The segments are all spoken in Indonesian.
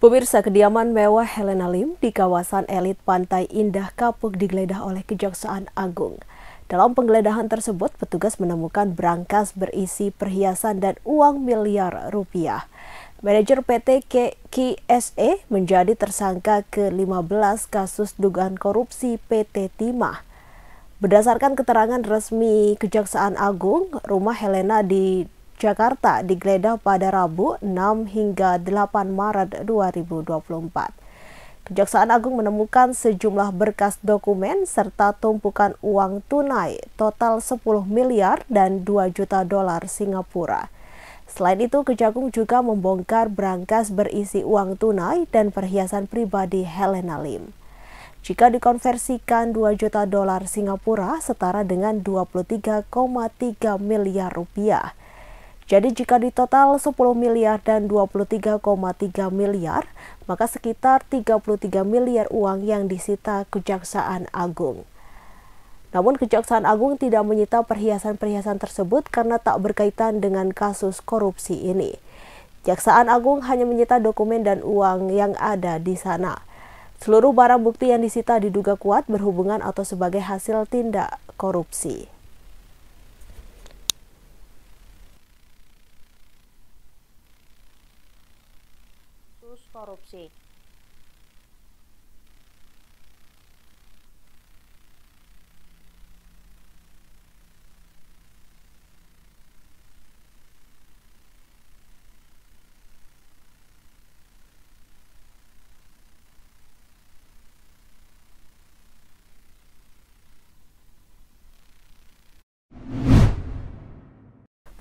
Pemirsa, kediaman mewah Helena Lim di kawasan elit Pantai Indah Kapuk digeledah oleh Kejaksaan Agung. Dalam penggeledahan tersebut, petugas menemukan berangkas berisi perhiasan dan uang miliar rupiah. Manajer PT KSE menjadi tersangka ke-15 kasus dugaan korupsi PT Timah. Berdasarkan keterangan resmi Kejaksaan Agung, rumah Helena di Jakarta digeledah pada Rabu 6 hingga 8 Maret 2024. Kejaksaan Agung menemukan sejumlah berkas dokumen serta tumpukan uang tunai total 10 miliar dan 2 juta dolar Singapura. Selain itu, Kejagung juga membongkar berangkas berisi uang tunai dan perhiasan pribadi Helena Lim. Jika dikonversikan 2 juta dolar Singapura setara dengan 23,3 miliar rupiah. Jadi jika ditotal 10 miliar dan 23,3 miliar, maka sekitar 33 miliar uang yang disita Kejaksaan Agung. Namun Kejaksaan Agung tidak menyita perhiasan-perhiasan tersebut karena tak berkaitan dengan kasus korupsi ini. Kejaksaan Agung hanya menyita dokumen dan uang yang ada di sana. Seluruh barang bukti yang disita diduga kuat berhubungan atau sebagai hasil tindak korupsi. Korupsi.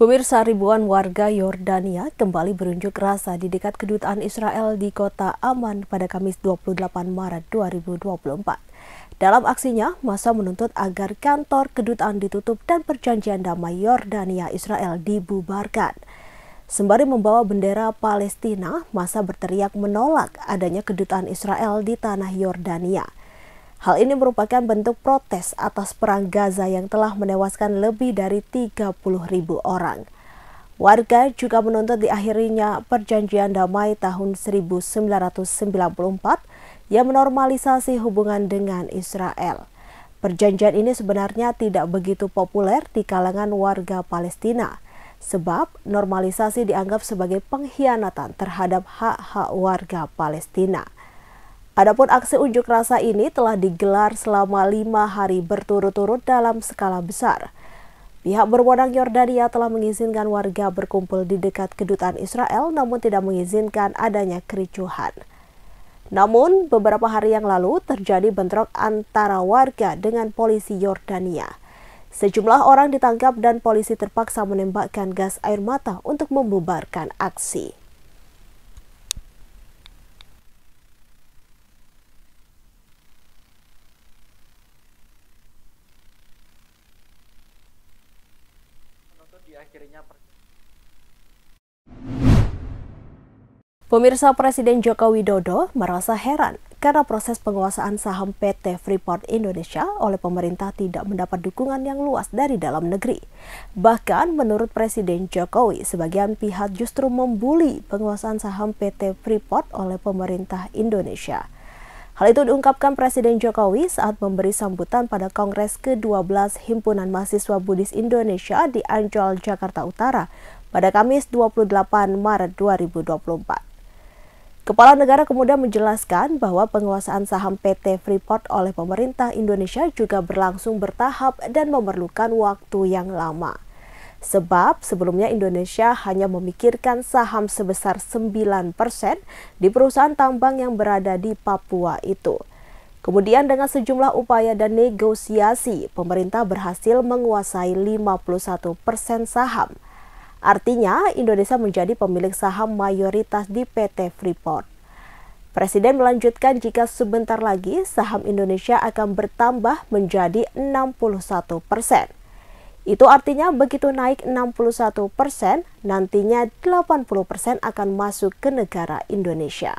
Pemirsa, ribuan warga Yordania kembali berunjuk rasa di dekat kedutaan Israel di kota Amman pada Kamis 28 Maret 2024. Dalam aksinya, massa menuntut agar kantor kedutaan ditutup dan perjanjian damai Yordania-Israel dibubarkan. Sembari membawa bendera Palestina, massa berteriak menolak adanya kedutaan Israel di tanah Yordania. Hal ini merupakan bentuk protes atas perang Gaza yang telah menewaskan lebih dari 30.000 orang. Warga juga menuntut diakhirinya perjanjian damai tahun 1994 yang menormalisasi hubungan dengan Israel. Perjanjian ini sebenarnya tidak begitu populer di kalangan warga Palestina, sebab normalisasi dianggap sebagai pengkhianatan terhadap hak-hak warga Palestina. Adapun aksi unjuk rasa ini telah digelar selama 5 hari berturut-turut dalam skala besar. Pihak berwenang Yordania telah mengizinkan warga berkumpul di dekat kedutaan Israel namun tidak mengizinkan adanya kericuhan. Namun, beberapa hari yang lalu terjadi bentrok antara warga dengan polisi Yordania. Sejumlah orang ditangkap dan polisi terpaksa menembakkan gas air mata untuk membubarkan aksi. Pemirsa, Presiden Joko Widodo merasa heran karena proses penguasaan saham PT Freeport Indonesia oleh pemerintah tidak mendapat dukungan yang luas dari dalam negeri. Bahkan menurut Presiden Jokowi, sebagian pihak justru membuli penguasaan saham PT Freeport oleh pemerintah Indonesia. Hal itu diungkapkan Presiden Jokowi saat memberi sambutan pada Kongres ke-12 Himpunan Mahasiswa Buddhis Indonesia di Ancol, Jakarta Utara pada Kamis 28 Maret 2024. Kepala negara kemudian menjelaskan bahwa penguasaan saham PT Freeport oleh pemerintah Indonesia juga berlangsung bertahap dan memerlukan waktu yang lama. Sebab sebelumnya Indonesia hanya memikirkan saham sebesar 9% di perusahaan tambang yang berada di Papua itu. Kemudian dengan sejumlah upaya dan negosiasi, pemerintah berhasil menguasai 51% saham. Artinya, Indonesia menjadi pemilik saham mayoritas di PT Freeport. Presiden melanjutkan jika sebentar lagi saham Indonesia akan bertambah menjadi 61%. Itu artinya begitu naik 61%, nantinya 80% akan masuk ke negara Indonesia.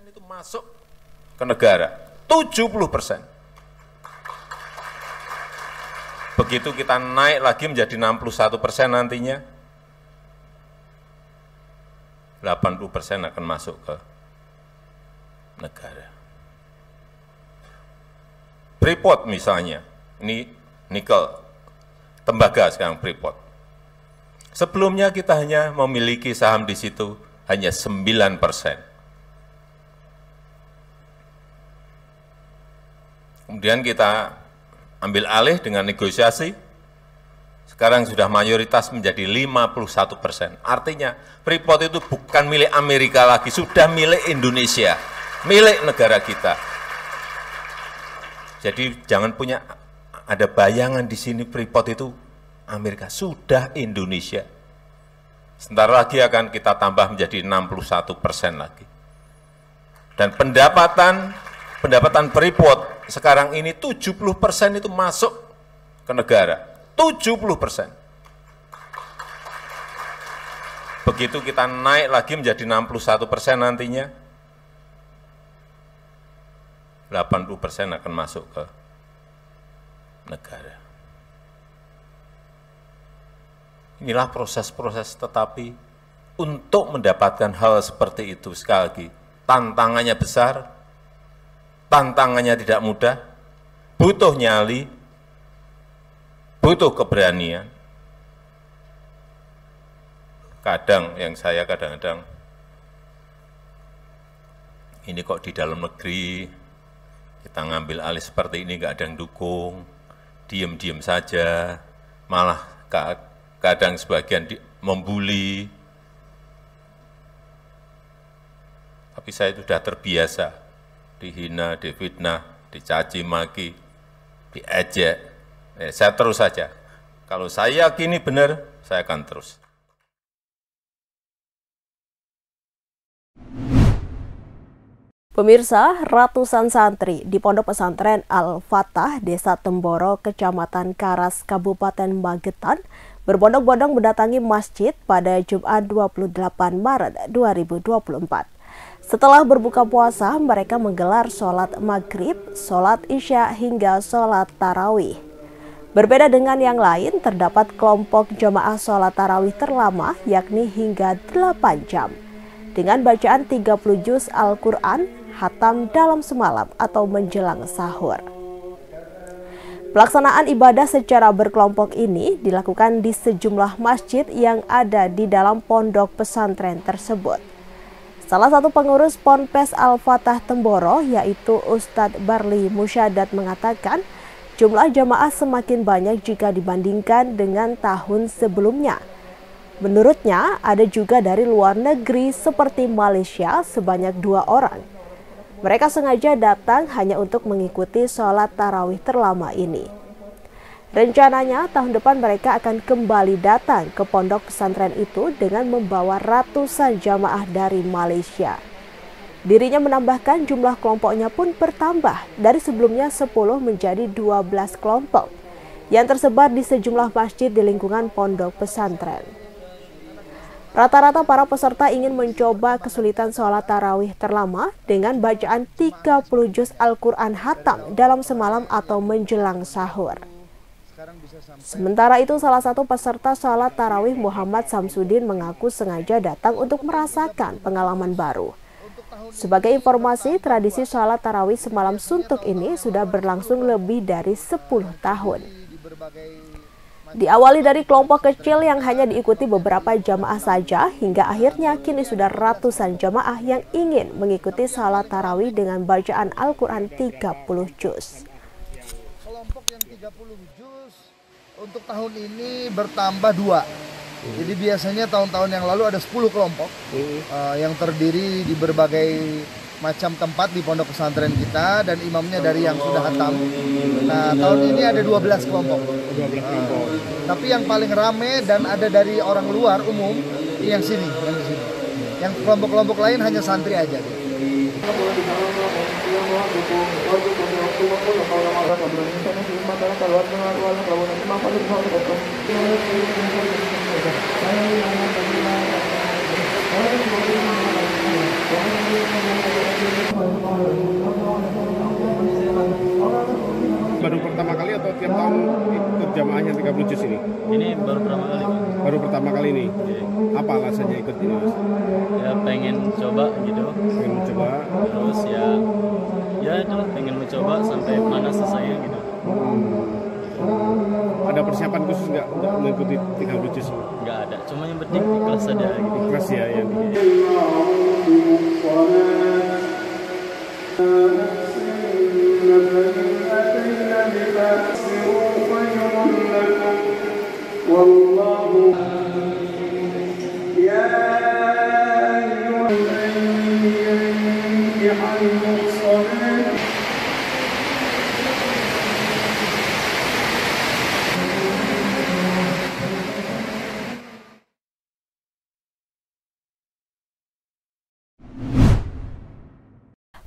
Itu masuk ke negara 70%. Begitu kita naik lagi menjadi 61% nantinya, 80% akan masuk ke negara. Freeport misalnya, ini nikel, tembaga sekarang Freeport. Sebelumnya kita hanya memiliki saham di situ hanya 9%. Kemudian kita ambil alih dengan negosiasi, sekarang sudah mayoritas menjadi 51%. Artinya Freeport itu bukan milik Amerika lagi, sudah milik Indonesia, milik negara kita. Jadi jangan punya ada bayangan di sini Freeport itu Amerika, sudah Indonesia. Sebentar lagi akan kita tambah menjadi 61% lagi. Dan pendapatan Freeport sekarang ini 70% itu masuk ke negara. 70%. Begitu kita naik lagi menjadi 61% nantinya, 80% akan masuk ke negara. Inilah proses-proses, tetapi untuk mendapatkan hal seperti itu, sekali lagi, tantangannya besar, tantangannya tidak mudah, butuh nyali, butuh keberanian. Kadang-kadang, ini kok di dalam negeri, kita ngambil alih seperti ini, nggak ada yang dukung, diem-diem saja, malah kadang sebagian membuli. Tapi saya sudah terbiasa dihina, difitnah, dicaci maki, diejek. Saya terus saja. Kalau saya yakini benar, saya akan terus. Pemirsa, ratusan santri di Pondok Pesantren Al-Fatah, Desa Temboro, Kecamatan Karas, Kabupaten Magetan, berbondong-bondong mendatangi masjid pada Jumat 28 Maret 2024. Setelah berbuka puasa, mereka menggelar sholat maghrib, sholat isya, hingga sholat tarawih. Berbeda dengan yang lain, terdapat kelompok jamaah sholat tarawih terlama, yakni hingga 8 jam. Dengan bacaan 30 juz Al-Quran, hatam dalam semalam atau menjelang sahur. Pelaksanaan ibadah secara berkelompok ini dilakukan di sejumlah masjid yang ada di dalam pondok pesantren tersebut. Salah satu pengurus Ponpes Al-Fatah Temboro, yaitu Ustadz Barli Musyadat, mengatakan jumlah jamaah semakin banyak jika dibandingkan dengan tahun sebelumnya. Menurutnya, ada juga dari luar negeri seperti Malaysia sebanyak 2 orang. Mereka sengaja datang hanya untuk mengikuti sholat tarawih terlama ini. Rencananya tahun depan mereka akan kembali datang ke pondok pesantren itu dengan membawa ratusan jamaah dari Malaysia. Dirinya menambahkan jumlah kelompoknya pun bertambah dari sebelumnya 10 menjadi 12 kelompok yang tersebar di sejumlah masjid di lingkungan pondok pesantren. Rata-rata para peserta ingin mencoba kesulitan sholat tarawih terlama dengan bacaan 30 juz Al-Quran hatam dalam semalam atau menjelang sahur. Sementara itu, salah satu peserta sholat tarawih Muhammad Samsudin mengaku sengaja datang untuk merasakan pengalaman baru. Sebagai informasi, tradisi sholat tarawih semalam suntuk ini sudah berlangsung lebih dari 10 tahun. Diawali dari kelompok kecil yang hanya diikuti beberapa jamaah saja, hingga akhirnya kini sudah ratusan jamaah yang ingin mengikuti salat tarawih dengan bacaan Al-Quran 30 juz. Kelompok yang 30 juz untuk tahun ini bertambah 2. Jadi biasanya tahun-tahun yang lalu ada 10 kelompok yang terdiri di berbagai macam tempat di pondok pesantren kita dan imamnya dari yang sudah hatam. Nah, tahun ini ada 12 kelompok. Tapi yang paling rame dan ada dari orang luar umum yang sini, yang di sini. Yang kelompok-kelompok lain hanya santri aja. baru pertama kali atau tiap tahun ikut jamaahnya 30 juz ini? Ini baru pertama kali. Baru pertama kali ini? Iya. Apa alasannya ikut ini, Mas? Ya pengen coba gitu. Pengen mencoba? Terus ya itu pengen mencoba sampai mana selesainya gitu. Ada persiapan khusus nggak untuk mengikuti 30 juz? Nggak ada, cuma yang penting ikhlas aja gitu. Ikhlas ya yang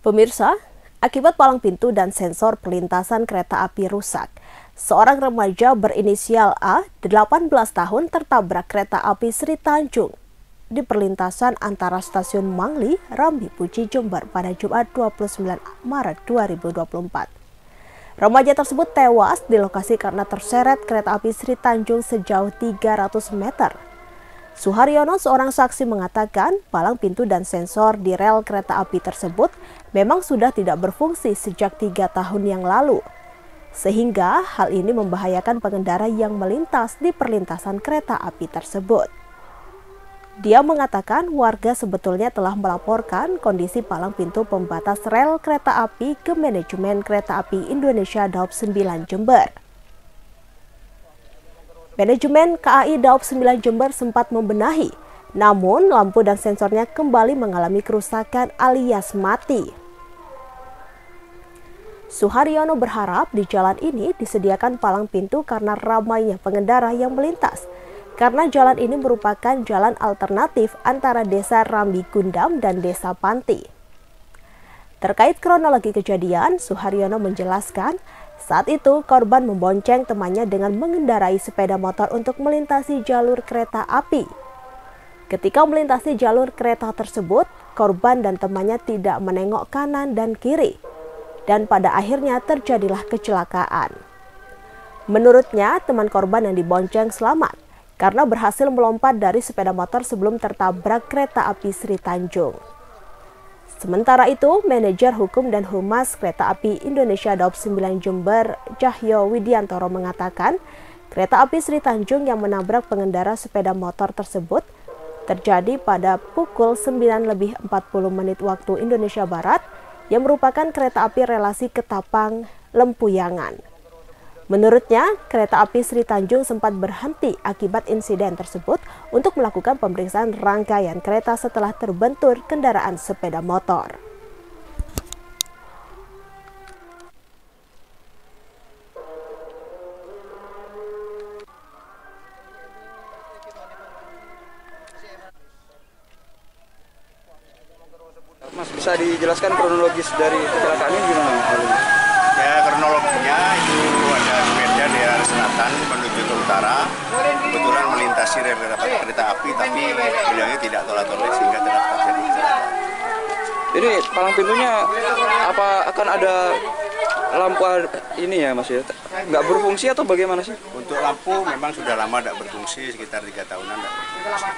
Pemirsa, akibat palang pintu dan sensor perlintasan kereta api rusak, seorang remaja berinisial A, 18 tahun tertabrak kereta api Sri Tanjung di perlintasan antara stasiun Mangli, Rambi Puji, Jember pada Jumat 29 Maret 2024. Remaja tersebut tewas di lokasi karena terseret kereta api Sri Tanjung sejauh 300 meter. Suharyono, seorang saksi, mengatakan palang pintu dan sensor di rel kereta api tersebut memang sudah tidak berfungsi sejak 3 tahun yang lalu, sehingga hal ini membahayakan pengendara yang melintas di perlintasan kereta api tersebut. Dia mengatakan warga sebetulnya telah melaporkan kondisi palang pintu pembatas rel kereta api ke manajemen Kereta Api Indonesia Daob 9 Jember. Manajemen KAI Daob 9 Jember sempat membenahi, namun lampu dan sensornya kembali mengalami kerusakan alias mati. Suharyono berharap di jalan ini disediakan palang pintu karena ramainya pengendara yang melintas, karena jalan ini merupakan jalan alternatif antara Desa Rambi Gundam dan Desa Panti. Terkait kronologi kejadian, Suharyono menjelaskan, saat itu korban membonceng temannya dengan mengendarai sepeda motor untuk melintasi jalur kereta api. Ketika melintasi jalur kereta tersebut, korban dan temannya tidak menengok kanan dan kiri, dan pada akhirnya terjadilah kecelakaan. Menurutnya, teman korban yang dibonceng selamat karena berhasil melompat dari sepeda motor sebelum tertabrak kereta api Sri Tanjung. Sementara itu, manajer hukum dan humas Kereta Api Indonesia Daob 9 Jember, Cahyo Widiantoro, mengatakan kereta api Sri Tanjung yang menabrak pengendara sepeda motor tersebut terjadi pada pukul 9:40 waktu Indonesia Barat, yang merupakan kereta api relasi Ketapang Lempuyangan. Menurutnya, kereta api Sri Tanjung sempat berhenti akibat insiden tersebut untuk melakukan pemeriksaan rangkaian kereta setelah terbentur kendaraan sepeda motor. Mas, bisa dijelaskan kronologis dari kecelakaan ini gimana? Ya, kronologinya itu ada sepeda di arah selatan menuju ke utara, kebetulan melintasi rel kereta api, tapi beliaunya tidak tolak-tolak sehingga terjadi kecelakaan. Ini palang pintunya apa akan ada lampu ini ya, Mas ya? Nggak berfungsi atau bagaimana sih? Untuk lampu memang sudah lama tidak berfungsi, sekitar 3 tahunan tidak berfungsi.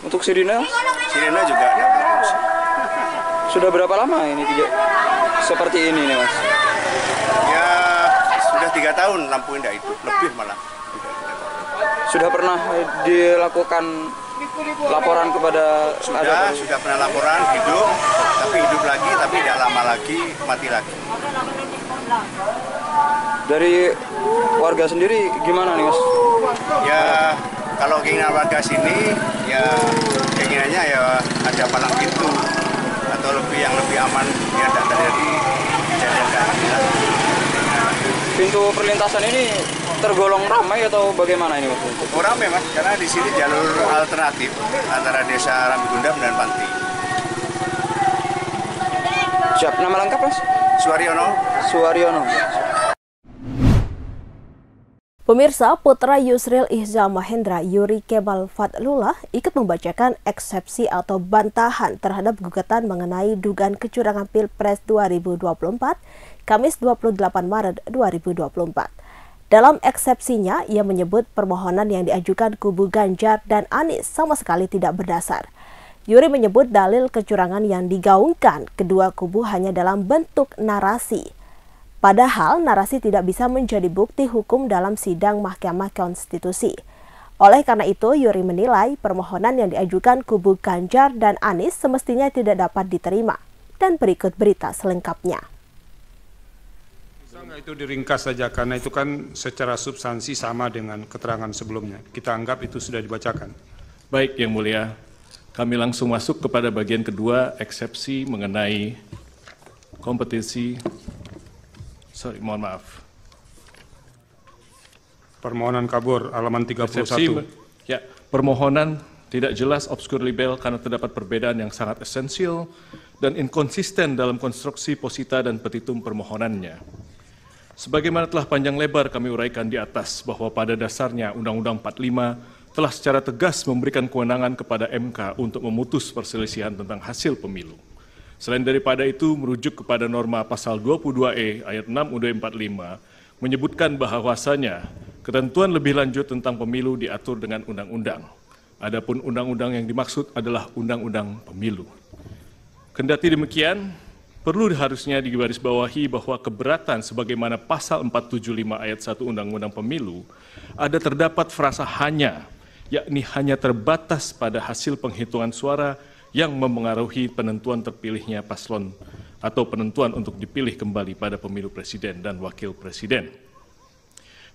Untuk sirine? Sirene juga tidak berfungsi. Sudah berapa lama ini seperti ini nih, Mas? Ya, sudah 3 tahun lampu tidak hidup, lebih malah. Sudah pernah dilakukan laporan kepada... Sudah pernah laporan, hidup, tapi hidup lagi, tapi tidak lama lagi, mati lagi. Dari warga sendiri gimana nih, Mas? Ya, kalau keinginan warga sini, ya keinginannya ya ada palang pintu atau yang lebih aman biar tidak terjadi kejadian kayak gini. Pintu perlintasan ini tergolong ramai atau bagaimana ini, Mas? Ramai, Mas, karena di sini jalur alternatif antara Desa Rambi Gundam dan Panti. Siap, nama lengkap, Mas? Suharyono. Suharyono. Pemirsa, putra Yusril Ihza Mahendra, Yuri Kemal Fadlullah, ikut membacakan eksepsi atau bantahan terhadap gugatan mengenai dugaan kecurangan Pilpres 2024, Kamis 28 Maret 2024. Dalam eksepsinya, ia menyebut permohonan yang diajukan kubu Ganjar dan Anies sama sekali tidak berdasar. Yuri menyebut dalil kecurangan yang digaungkan kedua kubu hanya dalam bentuk narasi. Padahal narasi tidak bisa menjadi bukti hukum dalam sidang Mahkamah Konstitusi. Oleh karena itu, Yuri menilai permohonan yang diajukan kubu Ganjar dan Anies semestinya tidak dapat diterima. Dan berikut berita selengkapnya. Itu diringkas saja karena itu kan secara substansi sama dengan keterangan sebelumnya. Kita anggap itu sudah dibacakan. Baik, Yang Mulia. Kami langsung masuk kepada bagian kedua, eksepsi mengenai kompetisi. Mohon maaf. Permohonan kabur, halaman 31. Ya, permohonan tidak jelas, obskur libel karena terdapat perbedaan yang sangat esensial dan inkonsisten dalam konstruksi posita dan petitum permohonannya. Sebagaimana telah panjang lebar kami uraikan di atas bahwa pada dasarnya Undang-Undang 45 telah secara tegas memberikan kewenangan kepada MK untuk memutus perselisihan tentang hasil pemilu. Selain daripada itu, merujuk kepada norma pasal 22E ayat 6 UUD 45 menyebutkan bahwasanya ketentuan lebih lanjut tentang pemilu diatur dengan undang-undang. Adapun undang-undang yang dimaksud adalah undang-undang pemilu. Kendati demikian, perlu harusnya digarisbawahi bahwa keberatan sebagaimana pasal 475 ayat 1 Undang-Undang Pemilu ada terdapat frasa hanya, yakni hanya terbatas pada hasil penghitungan suara yang memengaruhi penentuan terpilihnya paslon atau penentuan untuk dipilih kembali pada pemilu presiden dan wakil presiden.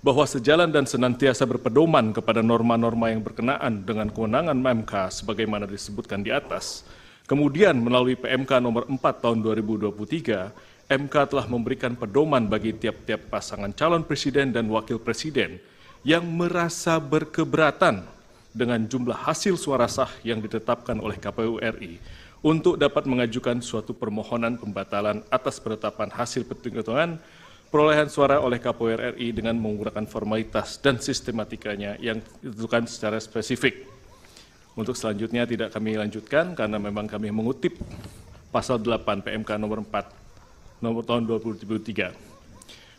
Bahwa sejalan dan senantiasa berpedoman kepada norma-norma yang berkenaan dengan kewenangan MK sebagaimana disebutkan di atas, kemudian melalui PMK nomor 4 tahun 2023, MK telah memberikan pedoman bagi tiap-tiap pasangan calon presiden dan wakil presiden yang merasa berkeberatan dengan jumlah hasil suara sah yang ditetapkan oleh KPU RI untuk dapat mengajukan suatu permohonan pembatalan atas penetapan hasil penghitungan perolehan suara oleh KPU RI dengan menggunakan formalitas dan sistematikanya yang ditentukan secara spesifik. Untuk selanjutnya tidak kami lanjutkan karena memang kami mengutip pasal 8 PMK nomor 4 nomor tahun 2023.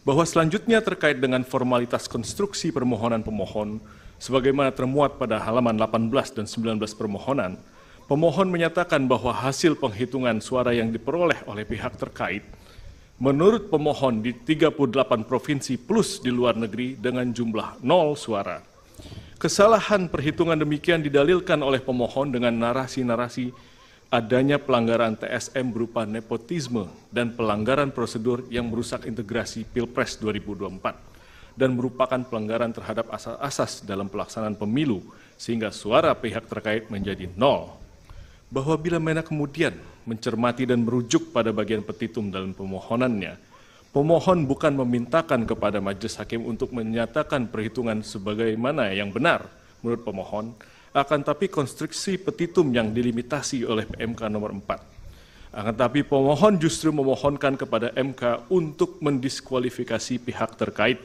Bahwa selanjutnya terkait dengan formalitas konstruksi permohonan pemohon sebagaimana termuat pada halaman 18 dan 19 permohonan, pemohon menyatakan bahwa hasil penghitungan suara yang diperoleh oleh pihak terkait menurut pemohon di 38 provinsi plus di luar negeri dengan jumlah 0 suara. Kesalahan perhitungan demikian didalilkan oleh pemohon dengan narasi-narasi adanya pelanggaran TSM berupa nepotisme dan pelanggaran prosedur yang merusak integrasi Pilpres 2024 dan merupakan pelanggaran terhadap asas-asas dalam pelaksanaan pemilu sehingga suara pihak terkait menjadi 0. Bahwa bila mana kemudian mencermati dan merujuk pada bagian petitum dalam pemohonannya, pemohon bukan memintakan kepada majelis hakim untuk menyatakan perhitungan sebagaimana yang benar menurut pemohon, akan tapi konstruksi petitum yang dilimitasi oleh PMK nomor 4. Akan tapi pemohon justru memohonkan kepada MK untuk mendiskualifikasi pihak terkait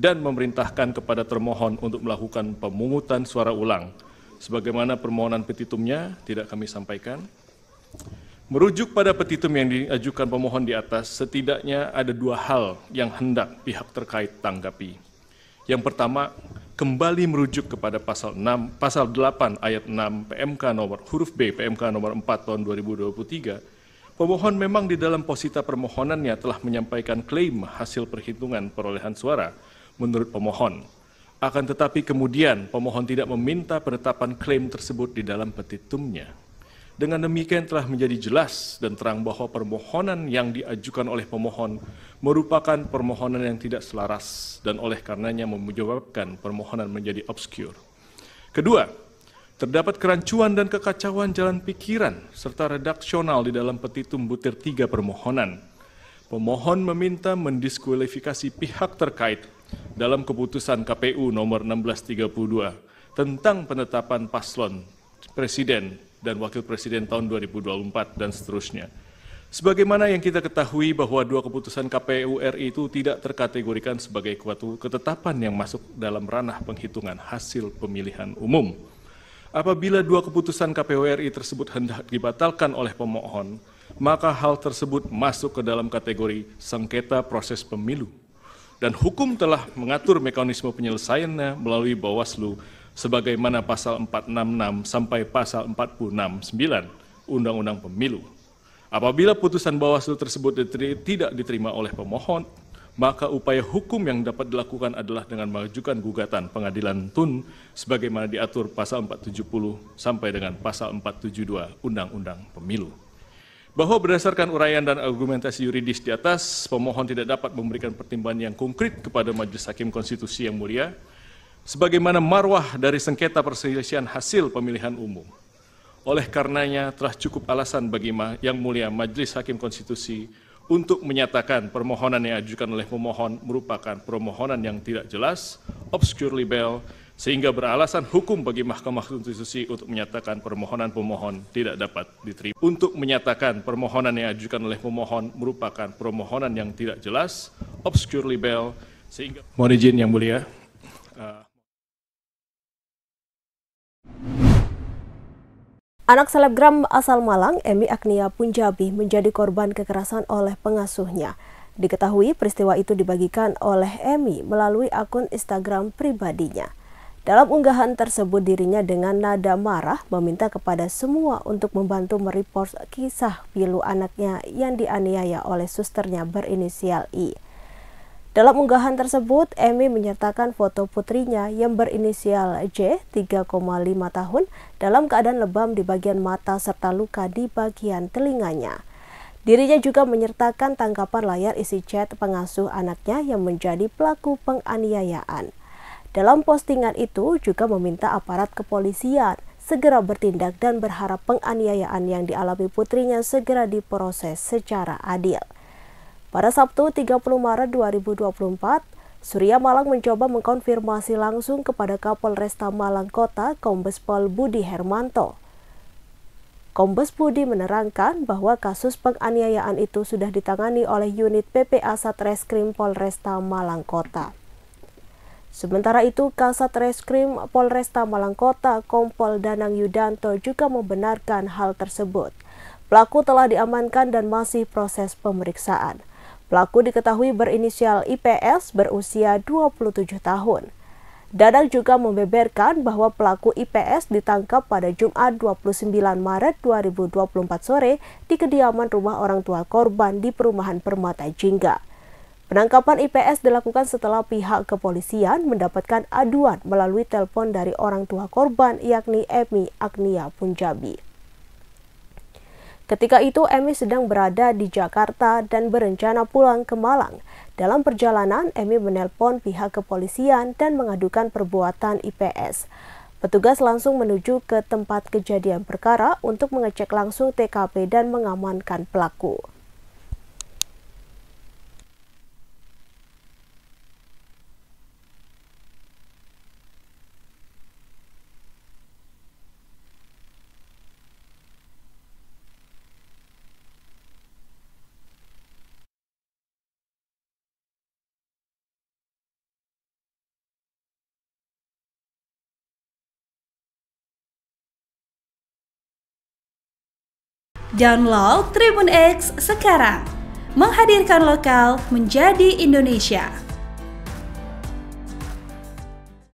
dan memerintahkan kepada termohon untuk melakukan pemungutan suara ulang. Sebagaimana permohonan petitumnya tidak kami sampaikan. Merujuk pada petitum yang diajukan pemohon di atas, setidaknya ada dua hal yang hendak pihak terkait tanggapi. Yang pertama, kembali merujuk kepada pasal 8 ayat 6 PMK nomor huruf B PMK nomor 4 tahun 2023. Pemohon memang di dalam posita permohonannya telah menyampaikan klaim hasil perhitungan perolehan suara menurut pemohon. Akan tetapi kemudian pemohon tidak meminta penetapan klaim tersebut di dalam petitumnya. Dengan demikian telah menjadi jelas dan terang bahwa permohonan yang diajukan oleh pemohon merupakan permohonan yang tidak selaras dan oleh karenanya menyebabkan permohonan menjadi obskur. Kedua, terdapat kerancuan dan kekacauan jalan pikiran serta redaksional di dalam petitum butir 3 permohonan. Pemohon meminta mendiskualifikasi pihak terkait dalam keputusan KPU nomor 1632 tentang penetapan paslon presiden dan wakil presiden tahun 2024 dan seterusnya. Sebagaimana yang kita ketahui bahwa dua keputusan KPU RI itu tidak terkategorikan sebagai suatu ketetapan yang masuk dalam ranah penghitungan hasil pemilihan umum. Apabila dua keputusan KPU RI tersebut hendak dibatalkan oleh pemohon, maka hal tersebut masuk ke dalam kategori sengketa proses pemilu. Dan hukum telah mengatur mekanisme penyelesaiannya melalui Bawaslu sebagaimana pasal 466 sampai pasal 469 Undang-Undang Pemilu. Apabila putusan Bawaslu tersebut tidak diterima oleh pemohon, maka upaya hukum yang dapat dilakukan adalah dengan mengajukan gugatan pengadilan TUN sebagaimana diatur pasal 470 sampai dengan pasal 472 Undang-Undang Pemilu. Bahwa berdasarkan uraian dan argumentasi yuridis di atas, pemohon tidak dapat memberikan pertimbangan yang konkret kepada Majelis Hakim Konstitusi yang mulia, sebagaimana marwah dari sengketa perselisihan hasil pemilihan umum. Oleh karenanya telah cukup alasan bagi Yang Mulia Majelis Hakim Konstitusi untuk menyatakan permohonan yang diajukan oleh pemohon merupakan permohonan yang tidak jelas, obscure libel, sehingga beralasan hukum bagi Mahkamah Konstitusi untuk menyatakan permohonan pemohon tidak dapat diterima. Untuk menyatakan permohonan yang diajukan oleh pemohon merupakan permohonan yang tidak jelas, obscure libel, sehingga mohon izin Yang Mulia. Anak selebgram asal Malang, Emi Agnia Punjabi, menjadi korban kekerasan oleh pengasuhnya. Diketahui peristiwa itu dibagikan oleh Emi melalui akun Instagram pribadinya. Dalam unggahan tersebut dirinya dengan nada marah meminta kepada semua untuk membantu mereport kisah pilu anaknya yang dianiaya oleh susternya berinisial I. Dalam unggahan tersebut, Emi menyertakan foto putrinya yang berinisial J, 3,5 tahun, dalam keadaan lebam di bagian mata serta luka di bagian telinganya. Dirinya juga menyertakan tangkapan layar isi chat pengasuh anaknya yang menjadi pelaku penganiayaan. Dalam postingan itu juga meminta aparat kepolisian segera bertindak dan berharap penganiayaan yang dialami putrinya segera diproses secara adil. Pada Sabtu 30 Maret 2024, Surya Malang mencoba mengkonfirmasi langsung kepada Kapolresta Malang Kota, Kombes Pol Budi Hermanto. Kombes Budi menerangkan bahwa kasus penganiayaan itu sudah ditangani oleh unit PPA Satreskrim Polresta Malang Kota. Sementara itu, Kasat Reskrim Polresta Malang Kota, Kompol Danang Yudanto juga membenarkan hal tersebut. Pelaku telah diamankan dan masih proses pemeriksaan. Pelaku diketahui berinisial IPS berusia 27 tahun. Danang juga membeberkan bahwa pelaku IPS ditangkap pada Jumat 29 Maret 2024 sore di kediaman rumah orang tua korban di perumahan Permata Jingga. Penangkapan IPS dilakukan setelah pihak kepolisian mendapatkan aduan melalui telepon dari orang tua korban yakni Emi Agnia Punjabi. Ketika itu, Emi sedang berada di Jakarta dan berencana pulang ke Malang. Dalam perjalanan, Emi menelpon pihak kepolisian dan mengadukan perbuatan IPS. Petugas langsung menuju ke tempat kejadian perkara untuk mengecek langsung TKP dan mengamankan pelaku. Download Tribun X sekarang, menghadirkan lokal menjadi Indonesia.